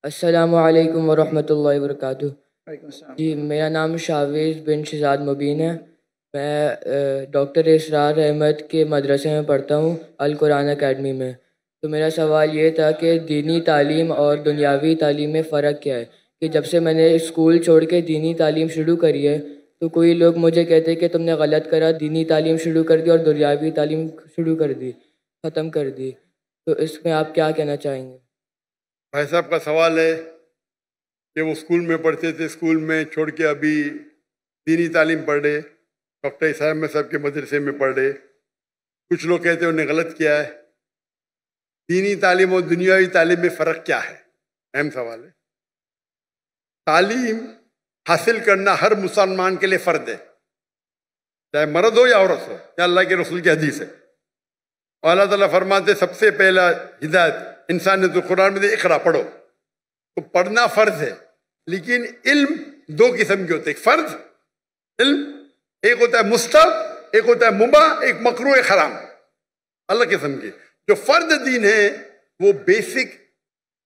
अस्सलामु अलैकुम वरहमतुल्लाहि वबरकातुहू। वालेकुम अस्सलाम। जी, मेरा नाम शावेज़ बिन शहज़ाद मुबीन है। मैं डॉक्टर इसरार अहमद के मदरसे में पढ़ता हूँ, अल कुरान अकेडमी में। तो मेरा सवाल ये था कि दीनी तालीम और दुनियावी तालीम में फ़र्क क्या है। कि जब से मैंने स्कूल छोड़ के दीनी तालीम शुरू करी है, तो कोई लोग मुझे कहते हैं कि तुमने गलत करा, दीनी तालीम शुरू कर दी और दुनियावी तालीम शुरू कर दी, ख़त्म कर दी। तो इसमें आप क्या कहना चाहेंगे? भाई साहब का सवाल है कि वो स्कूल में पढ़ते थे, स्कूल में छोड़ के अभी दीनी तालीम पढ़ रहे, डॉक्टर इसाम में साहब के मदरसे में पढ़ रहे। कुछ लोग कहते हैं उन्हें गलत किया है। दीनी तालीम और दुनियावी तालीम में फ़र्क क्या है, अहम सवाल है। तालीम हासिल करना हर मुसलमान के लिए फ़र्ज है, चाहे मर्द हो या औरत हो। या अल्लाह के रसूल की हदीस है, और अल्लाह ताला फरमाते सबसे पहला हिदायत इंसान ने तो कुरान में इकरा पढ़ो। तो पढ़ना फ़र्ज है, लेकिन इल्म दो किस्म के होते हैं। फ़र्ज इल्म एक होता है मुस्तहब, एक होता है मुबाह, एक मकरूह, एक हराम, अलग किस्म के। जो फ़र्ज दीन है वो बेसिक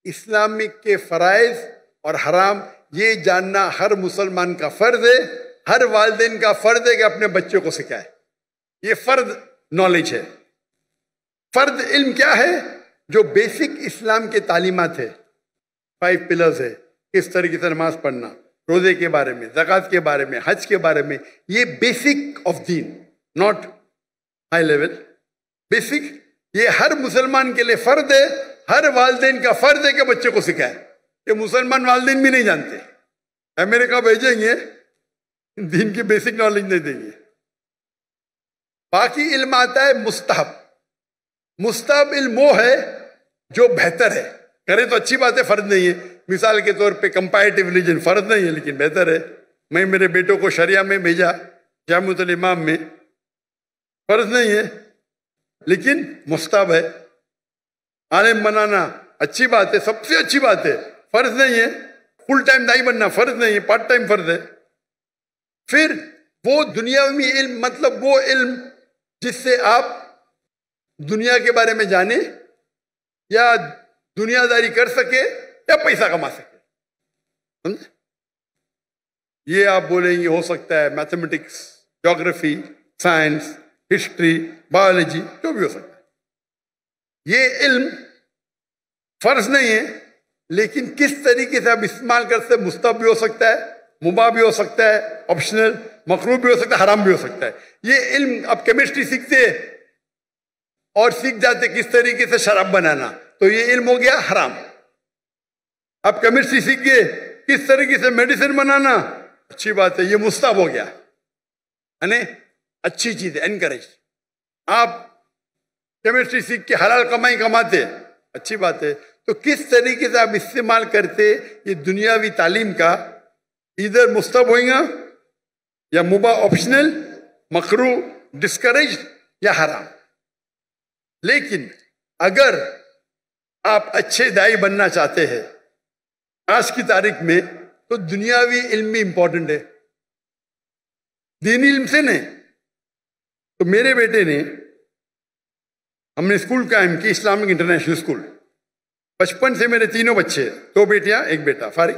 इस्लामिक के फ़राइज़ और हराम ये जानना हर मुसलमान का फ़र्ज है। हर वालिदैन का फ़र्ज है कि अपने बच्चों को सिखाए। ये फ़र्ज नॉलेज है। फ़र्ज इल्म क्या है? जो बेसिक इस्लाम के तालीमात है, 5 पिलर्स है, किस तरीके से नमाज पढ़ना, रोजे के बारे में, ज़कात के बारे में, हज के बारे में, ये basic of Deen, not high level, basic. ये हर मुसलमान के लिए फ़र्ज है। हर वालिदैन का फ़र्ज है कि बच्चे को सिखाए। ये मुसलमान वालिदैन भी नहीं जानते, अमेरिका भेजेंगे, दीन की बेसिक नॉलेज नहीं देंगे। बाकी इल्म आता है मुस्तहब। मुस्तहब इल्म वो है जो बेहतर है, करे तो अच्छी बात है, फर्ज नहीं है। मिसाल के तौर पे कंपैरेटिव रिलीजन फर्ज नहीं है, लेकिन बेहतर है। मैं मेरे बेटों को शरिया में भेजा, जामुअल इमाम में, फर्ज नहीं है लेकिन मुस्तहब है। आलिम बनाना अच्छी बात है, सबसे अच्छी बात है, फर्ज नहीं है। फुल टाइम दाई बनना फर्ज नहीं है, पार्ट टाइम फर्ज है। फिर वो दुनियावी इल्म, मतलब वो इल्म जिससे आप दुनिया के बारे में जाने या दुनियादारी कर सके या पैसा कमा सके, समझे? ये आप बोलेंगे हो सकता है mathematics, geography, science, history, biology, जो भी हो सकता है। ये इल्म फर्ज नहीं है, लेकिन किस तरीके से आप इस्तेमाल करते, मुस्तहब भी हो सकता है, मुबाह भी हो सकता है, ऑप्शनल, मकरूह भी हो सकता है, हराम भी हो सकता है। ये इल्म, अब केमिस्ट्री सीखते और सीख जाते किस तरीके से शराब बनाना, तो ये इल्म हो गया हराम। अब केमिस्ट्री सीख गए किस तरीके से मेडिसिन बनाना, अच्छी बात है, ये मुस्तहब हो गया, यानी अच्छी चीज है, एनकरेज। आप केमिस्ट्री सीख के हलाल कमाई कमाते, अच्छी बात है। तो किस तरीके से आप इस्तेमाल करते ये दुनियावी तालीम का, इधर मुस्तहब होगा या मुबाह, ऑप्शनल, मकरूह, डिस्करेज या हराम। लेकिन अगर आप अच्छे दाई बनना चाहते हैं आज की तारीख में, तो दुनियावी इल्म भी इंपॉर्टेंट है, दीनी इल्म से नहीं। तो मेरे बेटे ने, हमने स्कूल कायम की, इस्लामिक इंटरनेशनल स्कूल। बचपन से मेरे तीनों बच्चे, 2 बेटियां 1 बेटा, फारिग।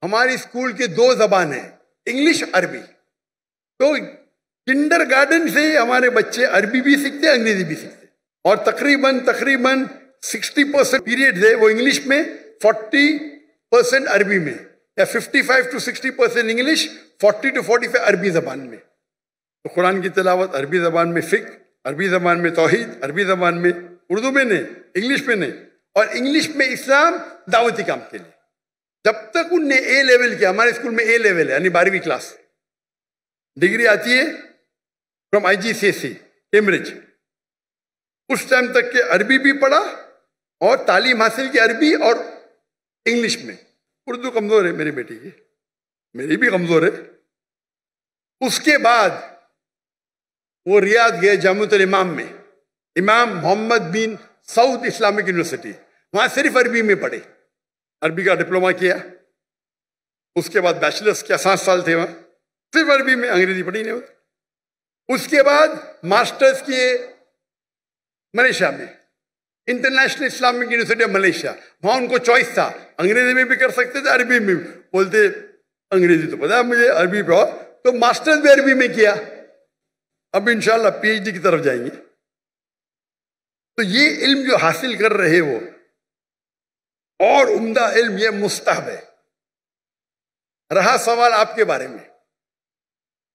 हमारी स्कूल के 2 जबान है, इंग्लिश, अरबी। तो किंडरगार्टन से हमारे बच्चे अरबी भी सीखते, अंग्रेजी भी सीखते। और तकरीबन 60% पीरियड है वो इंग्लिश में, 40% अरबी में, या 55 to 60% इंग्लिश, 40 to 45 अरबी जबान में। तो कुरान की तिलावत अरबी जबान में, फिक्र अरबी जबान में, तौहीद अरबी जबान में, उर्दू में नहीं, इंग्लिश में नहीं। और इंग्लिश में इस्लाम दावती काम के लिए। जब तक उनने ए लेवल किया, हमारे स्कूल में ए लेवल है, यानी 12वीं क्लास, डिग्री आती है फ्रॉम IGCSE कैम्ब्रिज। उस टाइम तक के अरबी भी पढ़ा और तालीम हासिल की अरबी और इंग्लिश में। उर्दू कमजोर है मेरी बेटी की, मेरी भी कमजोर है। उसके बाद वो रियाद गए, जामुअल इमाम में, इमाम मोहम्मद बिन सऊद इस्लामिक यूनिवर्सिटी, वहां सिर्फ अरबी में पढ़े, अरबी का डिप्लोमा किया। उसके बाद बैचलर्स किया, 7 साल थे वहां, सिर्फ अरबी में, अंग्रेजी पढ़ी नहीं होती। उसके बाद मास्टर्स किए मलेशिया में, international Islamic university of Malaysia. वहां उनको चॉइस था अंग्रेजी में भी कर सकते थे, अरबी में भी। बोलते अंग्रेजी तो पता है मुझे, अरबी पे और, तो मास्टर्स भी अरबी में किया। अब इंशाल्लाह पीएचडी की तरफ जाएंगे। तो ये इल्म जो हासिल कर रहे हो और उम्दा इल्म, ये मुस्तहब है। रहा सवाल आपके बारे में,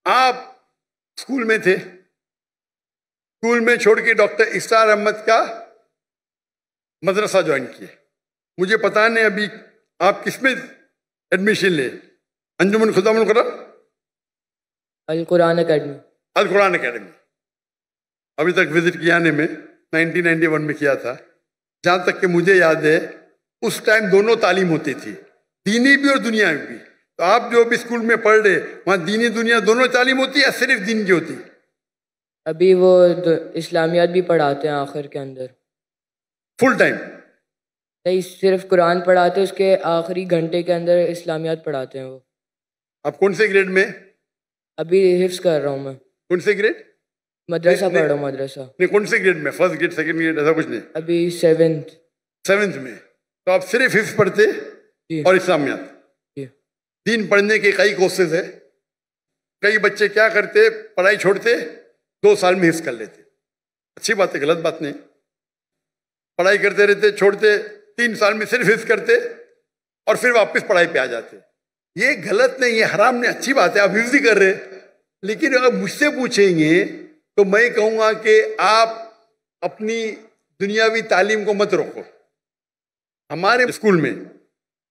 आप स्कूल में थे, स्कूल में छोड़ के डॉक्टर इसरार अहमद का मदरसा ज्वाइन किए। मुझे पता नहीं अभी आप किसमें एडमिशन ले, अंजुमन खुदामुल कुरान, अल कुरान अकेडमी। अल कुरान अकेडमी अभी तक विजिट किया ने में 1991 में किया था। जहां तक कि मुझे याद है उस टाइम दोनों तालीम होती थी, दीनी भी और दुनियावी भी। तो आप जो भी स्कूल में पढ़ रहे, वहां दीनी दुनिया दोनों तालीम होती है या सिर्फ दीन की होती? अभी वो इस्लामियात भी पढ़ाते हैं आखिर के अंदर, फुल टाइम नहीं सिर्फ कुरान पढ़ाते हैं, उसके आखिरी घंटे के अंदर इस्लामियात पढ़ाते हैं वो। आप कौन से ग्रेड में? अभी हिफ्स कर रहा हूँ मैं। कौन से ग्रेड? मदरसा पढ़ रहा हूँ, मदरसा। नहीं, कौन से ग्रेड में? फर्स्ट ग्रेड, सेकंड ग्रेड, ऐसा कुछ नहीं? अभी सेवेंथ में। तो आप सिर्फ हिफ्स पढ़ते और इस्लामियात? दीन पढ़ने के कई कोर्सेज है। कई बच्चे क्या करते, पढ़ाई छोड़ते, 2 साल में हिफ्स कर लेते। अच्छी बात है, गलत बात नहीं। पढ़ाई करते रहते, छोड़ते, 3 साल में सिर्फ हिफ्स करते और फिर वापस पढ़ाई पे आ जाते। ये गलत नहीं, ये हराम नहीं, अच्छी बात है, आप हिफ्स ही कर रहे। लेकिन अगर मुझसे पूछेंगे तो मैं कहूंगा कि आप अपनी दुनियावी तालीम को मत रोको। हमारे स्कूल में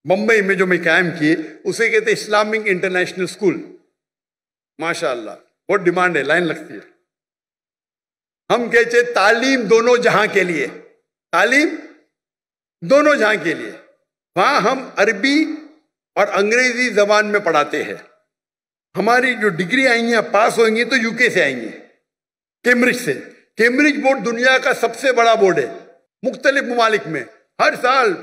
मुंबई में जो मैं कायम किए, उसे कहते इस्लामिक इंटरनेशनल स्कूल। माशाअल्लाह बहुत डिमांड है, लाइन लगती है। हम कहते तालीम दोनों जहां के लिए, तालीम दोनों जहां के लिए। वहां हम अरबी और अंग्रेजी जबान में पढ़ाते हैं। हमारी जो डिग्री आएंगी, पास होंगी तो यूके से आएंगी, कैम्ब्रिज से। कैम्ब्रिज बोर्ड दुनिया का सबसे बड़ा बोर्ड है। मुख्तलिफ ममालिक में हर साल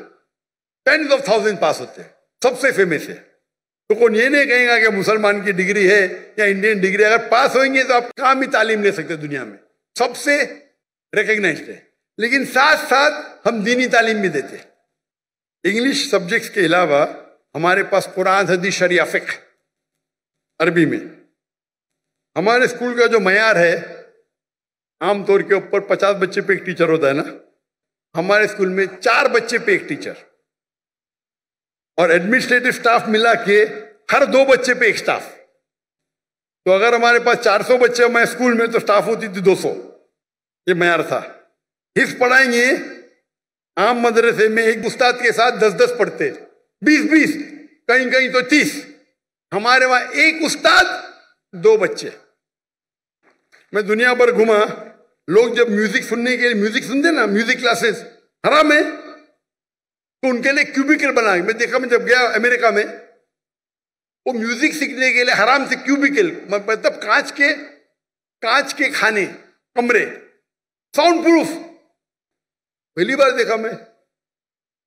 10s of thousands पास होते हैं, सबसे फेमस है। तो कौन ये नहीं कहेगा कि मुसलमान की डिग्री है या इंडियन डिग्री, अगर पास होंगे तो आप काम ही तालीम ले सकते दुनिया में, सबसे रिकग्नाइज्ड है। लेकिन साथ साथ हम दीनी तालीम भी देते। इंग्लिश सब्जेक्ट्स के अलावा हमारे पास कुरान, हदीस, शरिया, फिक्र अरबी में। हमारे स्कूल का जो मयार है, आमतौर के ऊपर 50 बच्चे पे एक टीचर होता है ना, हमारे स्कूल में 4 बच्चे पे एक टीचर और एडमिनिस्ट्रेटिव स्टाफ मिला के हर 2 बच्चे पे एक स्टाफ। तो अगर हमारे पास 400 बच्चे हमारे स्कूल में तो स्टाफ होती थी 200। ये मयार था। हिफ्स पढ़ाएंगे, आम मदरसे में एक उस्ताद के साथ 10-10 पढ़ते, 20-20, कहीं कहीं तो 30। हमारे वहां एक उस्ताद 2 बच्चे। मैं दुनिया भर घुमा, लोग जब म्यूजिक सुनने के लिए, म्यूजिक सुनते ना, म्यूजिक क्लासेस हराम है, तो उनके लिए क्यूबिकल बना। मैं देखा, मैं जब गया अमेरिका में, वो म्यूजिक सीखने के लिए हराम से क्यूबिकल, मतलब कांच के खाने, कमरे, साउंड प्रूफ। पहली बार देखा मैं,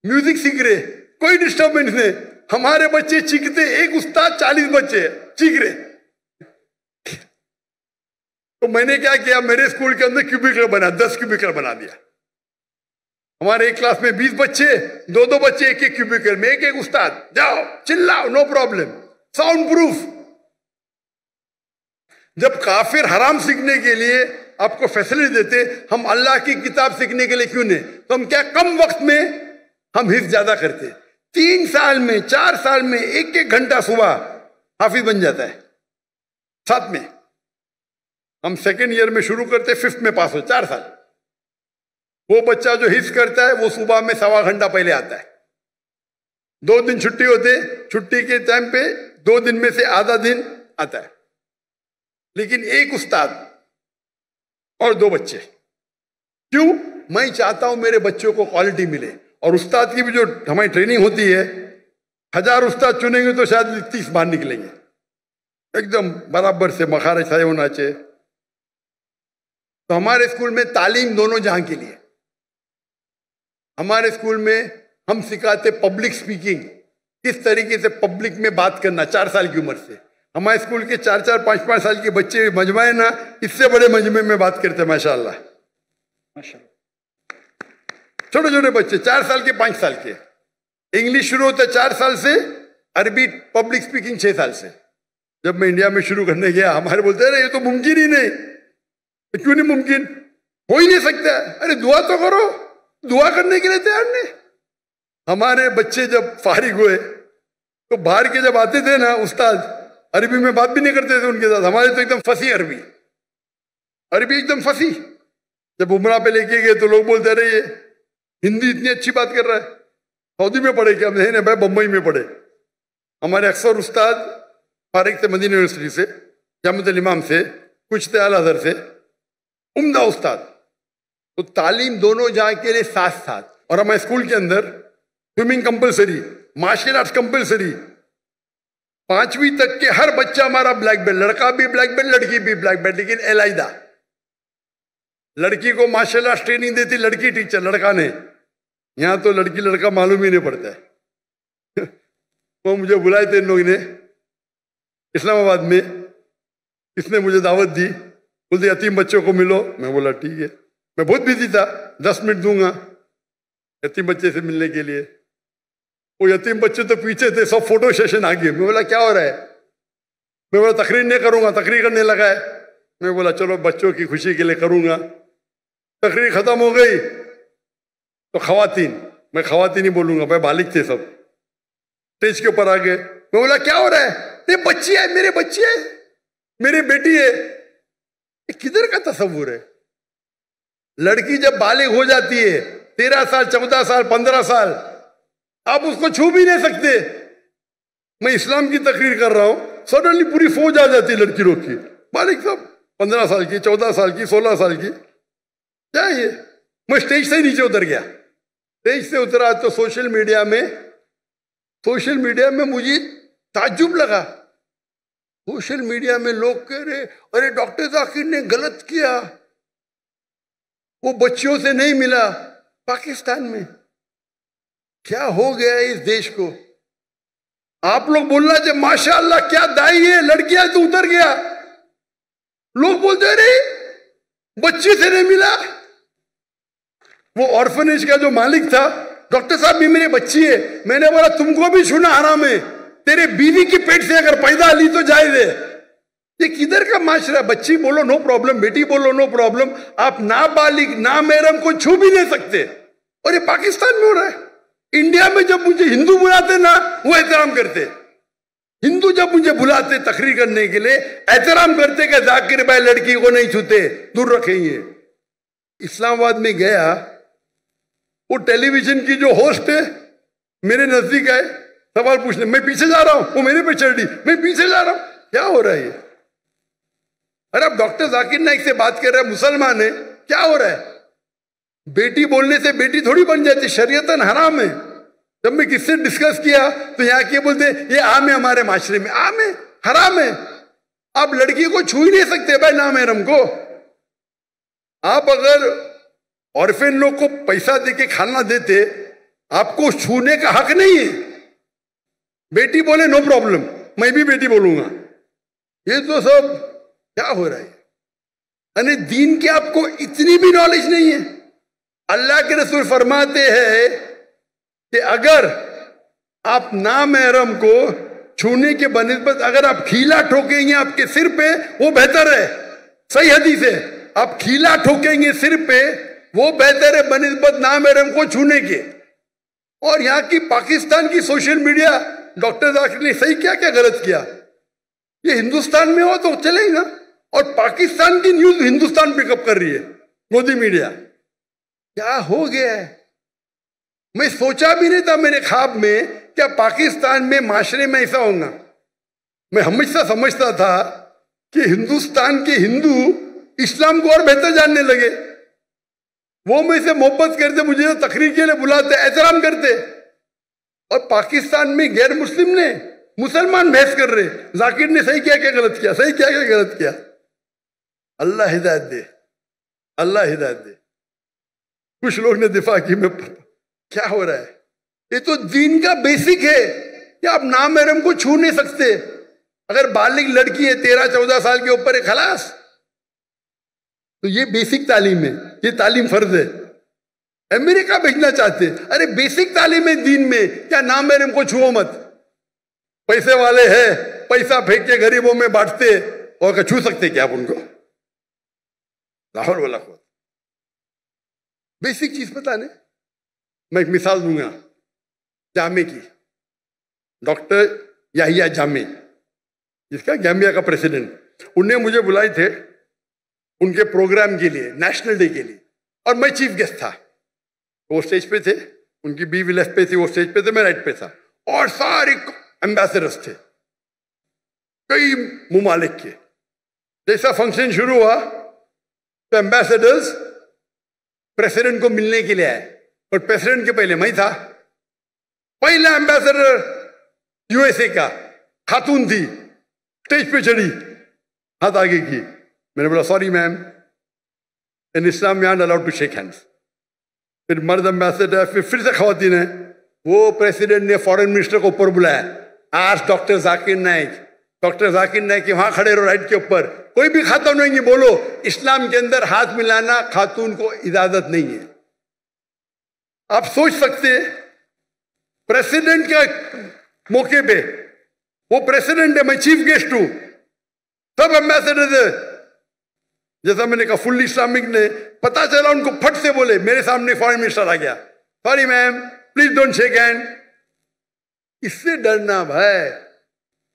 म्यूजिक सीख रहे, कोई डिस्टर्बेंस नहीं। हमारे बच्चे चीखते, एक उस्ताद 40 बच्चे चीख रहे। तो मैंने क्या किया, मेरे स्कूल के अंदर क्यूबिकल बना, 10 क्यूबिकल बना दिया। हमारे एक क्लास में 20 बच्चे, 2-2 बच्चे एक-एक क्यूबिकल में, एक-एक उस्ताद, जाओ चिल्लाओ, नो प्रॉब्लम, साउंड प्रूफ। जब काफिर हराम सीखने के लिए आपको फैसिलिटी देते, हम अल्लाह की किताब सीखने के लिए क्यों नहीं? तो हम क्या कम वक्त में हम हिफ्ज ज्यादा करते। 3 साल में, 4 साल में 1-1 घंटा सुबह हाफिज बन जाता है। साथ में हम सेकेंड ईयर में शुरू करते, 5th में पास हो, 4 साल। वो बच्चा जो हिफ्ज करता है वो सुबह में 1.25 घंटा पहले आता है। 2 दिन छुट्टी होते, छुट्टी के टाइम पे 2 दिन में से आधा दिन आता है। लेकिन एक उस्ताद और 2 बच्चे। क्यों? मैं चाहता हूं मेरे बच्चों को क्वालिटी मिले। और उस्ताद की भी जो हमारी ट्रेनिंग होती है, 1000 उस्ताद चुनेंगे तो शायद 30 बाहर निकलेंगे, एकदम बराबर से मखारज सही होना चाहिए। तो हमारे स्कूल में तालीम दोनों जहां के लिए। हमारे स्कूल में हम सिखाते पब्लिक स्पीकिंग, किस तरीके से पब्लिक में बात करना, 4 साल की उम्र से। हमारे स्कूल के 4-4, 5-5 साल के बच्चे मजमा है ना, इससे बड़े मजमे में बात करते, माशाअल्लाह। छोटे छोटे बच्चे 4 साल के, 5 साल के। इंग्लिश शुरू होता है 4 साल से, अरबी पब्लिक स्पीकिंग 6 साल से। जब मैं इंडिया में शुरू करने गया, हमारे बोलते हैं ये तो मुमकिन ही नहीं। तो क्यों नहीं मुमकिन? हो ही नहीं सकता। अरे दुआ तो करो, दुआ करने के लिए तैयार नहीं। हमारे बच्चे जब फारिग हुए तो बाहर के जब आते थे ना उस्ताद, अरबी में बात भी नहीं करते थे उनके साथ। हमारे तो एकदम फंसी अरबी एकदम फंसी। जब उमरा पे लेके गए तो लोग बोलते रहे ये हिंदी इतनी अच्छी बात कर रहा है, सऊदी में पढ़े क्या? नहीं भाई, बम्बई में पढ़े। हमारे अक्सर उस्ताद फारिग थे मदीना यूनिवर्सिटी से, जामिअतुल इमाम से, कुछ थे अल अज़हर से, उम्दा उस्ताद। तो तालीम दोनों जहाँ के लिए साथ साथ। और हमारे स्कूल के अंदर swimming compulsory, martial arts compulsory. 5वीं तक के हर बच्चा हमारा ब्लैक बेल्ट, लड़का भी ब्लैक बेल्ट, लड़की भी ब्लैक बेल्ट, लेकिन एलाइदा। लड़की को मार्शल आर्ट्स ट्रेनिंग देती लड़की टीचर, लड़का ने। यहां तो लड़की लड़का मालूम ही नहीं पड़ता है। वो मुझे बुलाए थे इन लोगों ने इस्लामाबाद में, इसने मुझे दावत दी, बोलते यतीम बच्चों को मिलो। मैं बोला ठीक है। मैं बहुत बिजी था, 10 मिनट दूंगा यतीम बच्चे से मिलने के लिए। वो यतीम बच्चे तो पीछे थे, सब फोटो सेशन आ गए। मैं बोला क्या हो रहा है? मैं बोला तकरीर नहीं करूंगा, तकरीर करने लगा है। मैं बोला चलो बच्चों की खुशी के लिए करूंगा। तकरीर खत्म हो गई तो खवातीन, मैं खवातीन ही बोलूंगा भाई, बालिग थे सब, स्टेज के ऊपर आ गए। मैं बोला क्या हो रहा है? ये बच्ची है, मेरे बच्ची है, मेरी बेटी है। ये किधर का तस्वुर है? लड़की जब बालिग हो जाती है 13 साल, 14 साल, 15 साल, आप उसको छू भी नहीं सकते। मैं इस्लाम की तकरीर कर रहा हूं, सडनली पूरी फौज आ जाती है लड़की लोग की, बालिग सब 15 साल की, 14 साल की, 16 साल की। क्या ये? मैं स्टेज से नीचे उतर गया। स्टेज से उतरा तो सोशल मीडिया में मुझे ताज्जुब लगा। सोशल मीडिया में लोग कह रहे अरे डॉक्टर जाकिर ने गलत किया, वो बच्चियों से नहीं मिला। पाकिस्तान में क्या हो गया इस देश को? आप लोग बोलना जब माशाअल्लाह क्या दाई है, लड़कियां तो उतर गया। लोग बोलते अरे बच्चे से नहीं मिला। वो ऑर्फनेज का जो मालिक था, डॉक्टर साहब भी मेरी बच्ची है। मैंने बोला तुमको भी छूना हराम है, तेरे बीवी की पेट से अगर पैदा ली तो जायज है। ये किधर का माशरा? बच्ची बोलो नो प्रॉब्लम, बेटी बोलो नो प्रॉब्लम, आप नाबालिग नामहरम को छू भी नहीं सकते। और ये पाकिस्तान में हो रहा है। इंडिया में जब मुझे हिंदू बुलाते ना, वो एहतराम करते। हिंदू जब मुझे बुलाते तकरीर करने के लिए, एहतराम करते कि जाकिर भाई लड़की को नहीं छूते, दूर रखेंगे। इस्लामाबाद में गया, वो टेलीविजन की जो होस्ट है मेरे नजदीक आए सवाल पूछने। मैं पीछे जा रहा हूं, वो मेरे पे चढ़ दी, मैं पीछे जा रहा हूं। क्या हो रहा है ये? अरे अब डॉक्टर जाकिर नाइक से बात कर रहे हैं, मुसलमान है, क्या हो रहा है? बेटी बोलने से बेटी थोड़ी बन जाती, शरीयतन हराम है। जब मैं किससे डिस्कस किया तो यहाँ के बोलते ये आम है, हमारे माशरे में आम है, हराम है। आप लड़की को छू ही नहीं सकते भाई नामहरम को। आप अगर ऑर्फेन लोग को पैसा देके खाना देते, आपको छूने का हक नहीं है। बेटी बोले नो प्रॉब्लम, मैं भी बेटी बोलूंगा। ये तो सब क्या हो रहा है? यानी दीन की आपको इतनी भी नॉलेज नहीं है। अल्लाह के रसूल फरमाते हैं कि अगर आप नामहरम को छूने के बनिस्बत अगर आप खीला ठोकेंगे आपके सिर पे, वो बेहतर है। सही हदीस है, आप खीला ठोकेंगे सिर पे, वो बेहतर है बनिस्बत नामहरम को छूने के। और यहाँ की पाकिस्तान की सोशल मीडिया, डॉक्टर जाकिर ने सही क्या क्या गलत किया? ये हिंदुस्तान में हो तो चलेगा, और पाकिस्तान की न्यूज हिंदुस्तान पिकअप कर रही है, मोदी मीडिया। क्या हो गया है? मैं सोचा भी नहीं था मेरे ख्वाब में क्या पाकिस्तान में माशरे में ऐसा होगा। मैं हमेशा समझता था कि हिंदुस्तान के हिंदू इस्लाम को और बेहतर जानने लगे। वो मुझसे मोहब्बत करते, मुझे तकरीर के लिए बुलाते, एहतराम करते। और पाकिस्तान में गैर मुस्लिम ने मुसलमान बहस कर रहे, जाकिर ने सही क्या क्या गलत किया, सही क्या क्या गलत किया। अल्लाह हिदायत दे, अल्लाह हिदायत दे। कुछ लोग ने दिफा की, में क्या हो रहा है? ये तो दीन का बेसिक है कि आप नामहरम को छू नहीं सकते। अगर बालिग लड़की है 13-14 साल के ऊपर है, खलास। तो ये बेसिक तालीम है, ये तालीम फर्ज है। अमेरिका भेजना चाहते। अरे बेसिक तालीम है दीन में, क्या नाम है इनको छुओ मत। पैसे वाले हैं, पैसा फेंक के गरीबों में बांटते, और क्या छू सकते क्या आप उनको? लाहौर वाला को बेसिक चीज पता नहीं। मैं एक मिसाल दूंगा जामे की। डॉक्टर याहिया जामे, जिसका गैम्बिया का प्रेसिडेंट, उन्हें मुझे बुलाए थे उनके प्रोग्राम के लिए, नेशनल डे के लिए, और मैं चीफ गेस्ट था। वो स्टेज पे थे, उनकी बीवी लेफ्ट पे थी, वो स्टेज पे थे, मैं राइट पे था, और सारे एम्बेसडर्स थे कई मुमालिक के। जैसा फंक्शन शुरू हुआ तो एम्बेसडर्स प्रेसिडेंट को मिलने के लिए आए, और प्रेसिडेंट के पहले मैं था। पहला एम्बेसडर यूएसए का खातून थी, स्टेज पे चढ़ी, हाथ आगे की। मैंने बोला sorry ma'am, in Islam we are allowed to shake hands. फिर मर्द एम्बेसडर, फिर से खवातीन है। वो प्रेसिडेंट ने फॉरेन मिनिस्टर को ऊपर बुलाया, आज डॉक्टर जाकिर नाइक, डॉक्टर जाकिर नाइक के वहां खड़े रहो राइट के ऊपर, कोई भी खातून नहीं है, बोलो इस्लाम के अंदर हाथ मिलाना खातून को इजाजत नहीं है। आप सोच सकते प्रेसिडेंट के मौके पे, वो प्रेसिडेंट है, मैं चीफ गेस्ट हूं, सब एम्बेसडर है। जैसा मैंने कहा फुल इस्लामिक ने, पता चला उनको फट से बोले, मेरे सामने फॉरेन मिनिस्टर आ गया, sorry ma'am please don't shake hand. इससे डरना भाई,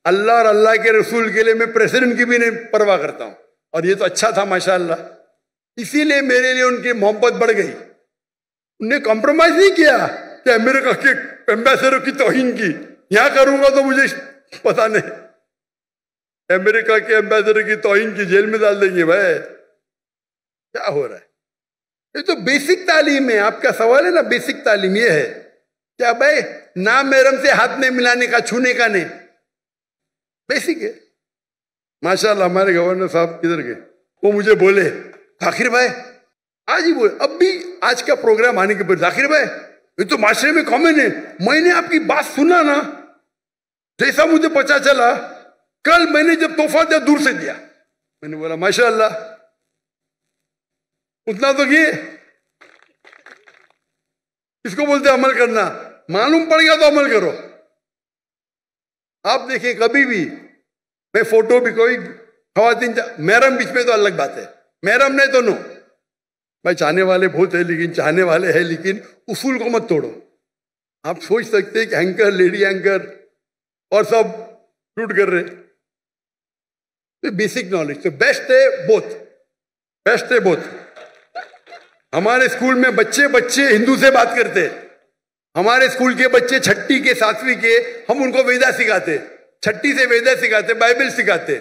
अल्लाह और अल्लाह के रसूल के लिए मैं प्रेसिडेंट की भी नहीं परवाह करता हूं। और ये तो अच्छा था माशाअल्लाह, इसीलिए मेरे लिए उनकी मोहब्बत बढ़ गई। उन्हें कॉम्प्रोमाइज नहीं किया कि अमेरिका के एम्बेसडर की तौहीन की। यहां करूंगा तो मुझे पता नहीं, अमेरिका के एम्बेसडर की तौहीन की, जेल में डाल देंगे भाई। क्या हो रहा है? ये तो बेसिक तालीम है। आपका सवाल है ना, बेसिक तालीम ये है क्या भाई, नाम महरम से हाथ नहीं मिलाने का, छूने का नहीं, बेसिक है। माशाल्लाह हमारे गवर्नर साहब किधर गए, वो मुझे बोले जाकिर भाई, आज ही बोले, अब भी आज का प्रोग्राम आने के बाद, जाकिर भाई ये तो माशरे में कॉमन है, मैंने आपकी बात सुना ना, जैसा मुझे पता चला कल मैंने जब तोहफा दिया दूर से दिया। मैंने बोला माशाल्लाह, उतना तो ये इसको बोलते अमल करना। मालूम पड़ गया तो अमल करो। आप देखिए कभी भी, मैं फोटो भी कोई खवातीन महरम बीच में तो अलग बात है, महरम नहीं तो नो भाई, चाहने वाले बहुत है, लेकिन चाहने वाले हैं, लेकिन उसूल को मत तोड़ो। आप सोच सकते हैं कि एंकर, लेडी एंकर और सब शूट कर रहे, तो बेसिक नॉलेज तो बेस्ट है, बोथ बेस्ट है बोथ। हमारे स्कूल में बच्चे हिंदू से बात करते, हमारे स्कूल के बच्चे छठी के सातवीं के, हम उनको वेदा सिखाते, छठी से वेदा सिखाते, बाइबल सिखाते,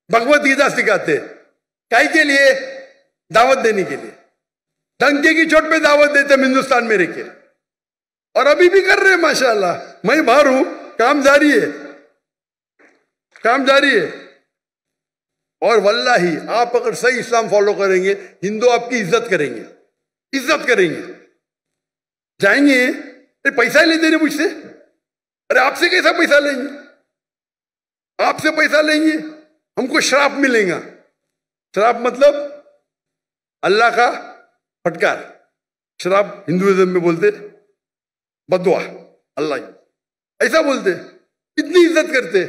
भगवत गीता सिखाते, काहे के लिए? दावत देने के लिए। डंके की चोट पे दावत देते हम हिंदुस्तान में रहकर, और अभी भी कर रहे हैं माशाल्लाह। मैं बाहर हूं, काम जारी है, काम जारी है। और वल्लाही आप अगर सही इस्लाम फॉलो करेंगे, हिंदू आपकी इज्जत करेंगे, इज्जत करेंगे। जाएंगे, अरे पैसा ही लेते मुझसे, अरे आपसे कैसा पैसा लेंगे, आपसे पैसा लेंगे, हमको श्राप मिलेगा। श्राप मतलब अल्लाह का फटकार, श्राप हिंदुइज्म में बोलते बदुआ, अल्लाह ऐसा बोलते, इतनी इज्जत करते।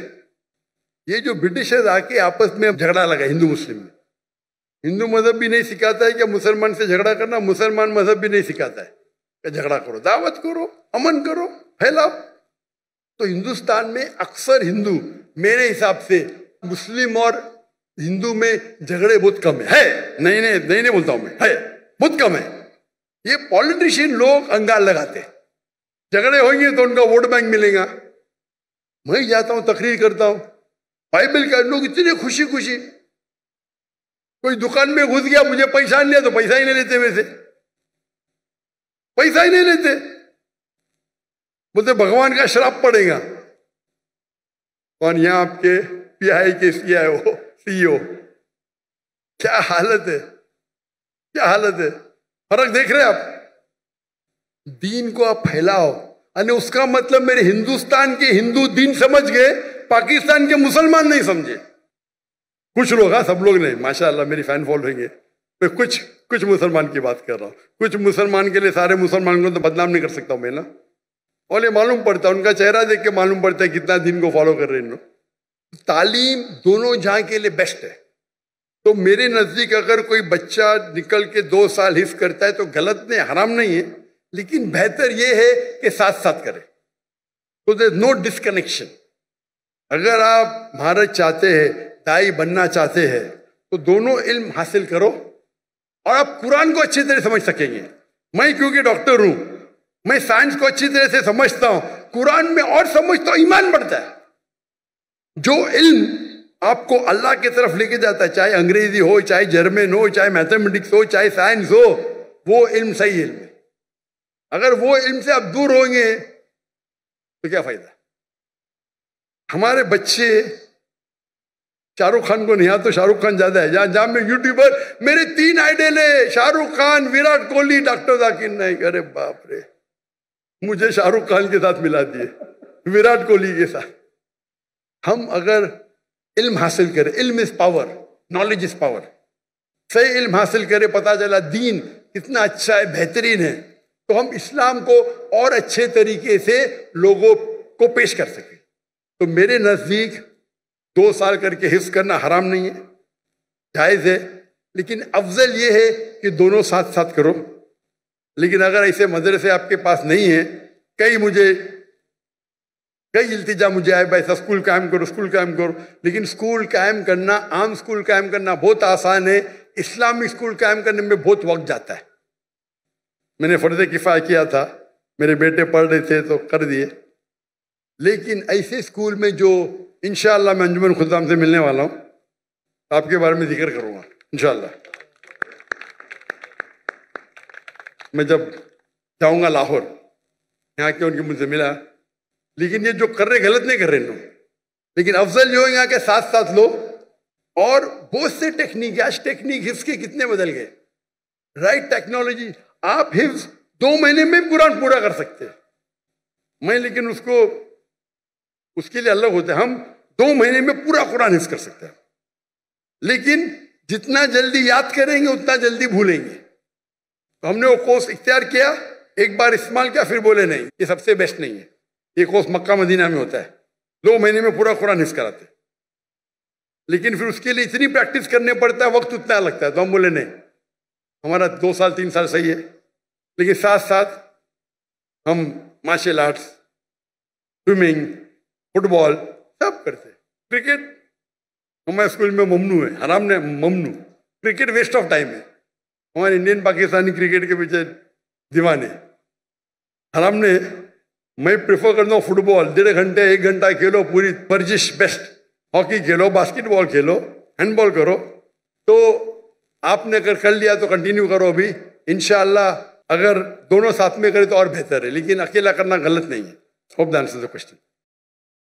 ये जो ब्रिटिशर्स आके आपस में झगड़ा लगा हिंदू मुस्लिम में, हिंदू मजहब भी नहीं सिखाता है कि मुसलमान से झगड़ा करना, मुसलमान मजहब भी नहीं सिखाता है कि झगड़ा करो, दावत करो, अमन करो, फैलाओ। तो हिंदुस्तान में अक्सर हिंदू, मेरे हिसाब से मुस्लिम और हिंदू में झगड़े बहुत कम है, नहीं बोलता हूं मैं, है बहुत कम है। ये पॉलिटिशियन लोग अंगार लगाते, झगड़े होंगे तो उनका वोट बैंक मिलेगा। मैं जाता हूं, तकरीर करता हूं, बाइबल का लोग इतने खुशी खुशी, कोई दुकान में घुस गया, मुझे पैसा नहीं लिया तो पैसा ही नहीं लेते, वैसे पैसा ही नहीं लेते, बोलते भगवान का श्राप पड़ेगा। कौन? यहाँ आपके पीआई के सीईओ। क्या हालत है, क्या हालत है। फर्क देख रहे हैं आप? दीन को आप फैलाओ, और उसका मतलब मेरे हिंदुस्तान के हिंदू दीन समझ गए, पाकिस्तान के मुसलमान नहीं समझे। कुछ लोग, हाँ सब लोग नहीं, माशाअल्लाह मेरी फैन फॉलोइंग है, मैं कुछ मुसलमान की बात कर रहा हूँ। कुछ मुसलमान के लिए सारे मुसलमान को तो बदनाम नहीं कर सकता हूँ मैं ना। और ये मालूम पड़ता है, उनका चेहरा देख के मालूम पड़ता है कितना दिन को फॉलो कर रहे हैं लोग। तालीम दोनों जहाँ के लिए बेस्ट है। तो मेरे नजदीक अगर कोई बच्चा निकल के 2 साल हिफ्ज करता है तो गलत नहीं, हराम नहीं है, लेकिन बेहतर ये है कि साथ साथ करे। तो देयर नो डिस्कनेक्शन। अगर आप महारत चाहते हैं, दाई बनना चाहते हैं, तो दोनों इल्म हासिल करो और आप कुरान को अच्छी तरह समझ सकेंगे। मैं क्योंकि डॉक्टर हूं, मैं साइंस को अच्छी तरह से समझता हूं, कुरान में और समझता हूं, ईमान बढ़ता है। जो इल्म आपको अल्लाह की तरफ लेके जाता है, चाहे अंग्रेजी हो, चाहे जर्मन हो, चाहे मैथमेटिक्स हो, चाहे साइंस हो, वो इल्म सही इल्म है। अगर वो इल्म से आप दूर होंगे तो क्या फायदा। हमारे बच्चे शाहरुख खान को नहीं आता, तो शाहरुख खान ज्यादा है। जहां में यूट्यूबर, मेरे 3 आइडल है, शाहरुख खान, विराट कोहली, डॉक्टर जाकिर नाइक। अरे बाप रे, मुझे शाहरुख खान के साथ मिला दिए, विराट कोहली के साथ। हम अगर इल्म हासिल करें, इल्म is power, knowledge is power, सही इल्म हासिल करें, पता चला दीन कितना अच्छा है, बेहतरीन है, तो हम इस्लाम को और अच्छे तरीके से लोगों को पेश कर सकें। तो मेरे नजदीक 2 साल करके हिफ्ज करना हराम नहीं है, जायज है, लेकिन अफजल ये है कि दोनों साथ साथ करो। लेकिन अगर ऐसे मदरसे आपके पास नहीं है, कई इल्तिजा मुझे आए, भाई स्कूल कायम करो, स्कूल कायम करो, लेकिन स्कूल कायम करना, आम स्कूल कायम करना बहुत आसान है, इस्लामिक स्कूल कायम करने में बहुत वक्त जाता है। मैंने फर्ज किफाया किया था, मेरे बेटे पढ़ रहे थे तो कर दिए। लेकिन ऐसे स्कूल में जो इंशाअल्लाह मैं अंजुमन खुदाम से मिलने वाला हूँ, आपके बारे में जिक्र करूँगा इंशाअल्लाह। मैं जब जाऊँगा लाहौर, यहाँ के उनके मुझसे मिला, लेकिन ये जो कर रहे गलत नहीं कर रहे लोग, लेकिन अफजल जो है यहाँ के साथ साथ लो। और बहुत से टेक्निक, आज टेक्निक हिफ्ज के कितने बदल गए, राइट टेक्नोलॉजी। आप हिफ्ज 2 महीने में कुरान पूरा कर सकते हैं, मैं लेकिन उसके लिए अलग होता है। हम 2 महीने में पूरा कुरान हिफ्ज कर सकते हैं, लेकिन जितना जल्दी याद करेंगे उतना जल्दी भूलेंगे। तो हमने वो कोर्स इख्तियार किया, एक बार इस्तेमाल किया, फिर बोले नहीं ये सबसे बेस्ट नहीं है। ये कोर्स मक्का मदीना में होता है, 2 महीने में पूरा कुरान हिफ्ज कराते, लेकिन फिर उसके लिए इतनी प्रैक्टिस करने पड़ता है, वक्त उतना लगता है। तो हम बोले नहीं, हमारा 2 साल 3 साल सही है, लेकिन साथ साथ हम मार्शल आर्ट्स, स्विमिंग, फुटबॉल सब करते। क्रिकेट हमारे स्कूल में ममनू है, हराम ने ममनू। क्रिकेट वेस्ट ऑफ टाइम है, हमारे इंडियन पाकिस्तानी क्रिकेट के पीछे दीवाने। हराम ने, मैं प्रेफर करता हूँ फुटबॉल, 1.5 घंटे 1 घंटा खेलो, पूरी वर्जिश बेस्ट। हॉकी खेलो, बास्केटबॉल खेलो, हैंडबॉल करो। तो आपने अगर कर लिया तो कंटिन्यू करो अभी, इंशाअल्लाह अगर दोनों साथ में करें तो और बेहतर है, लेकिन अकेला करना गलत नहीं है। Hope the answer the question.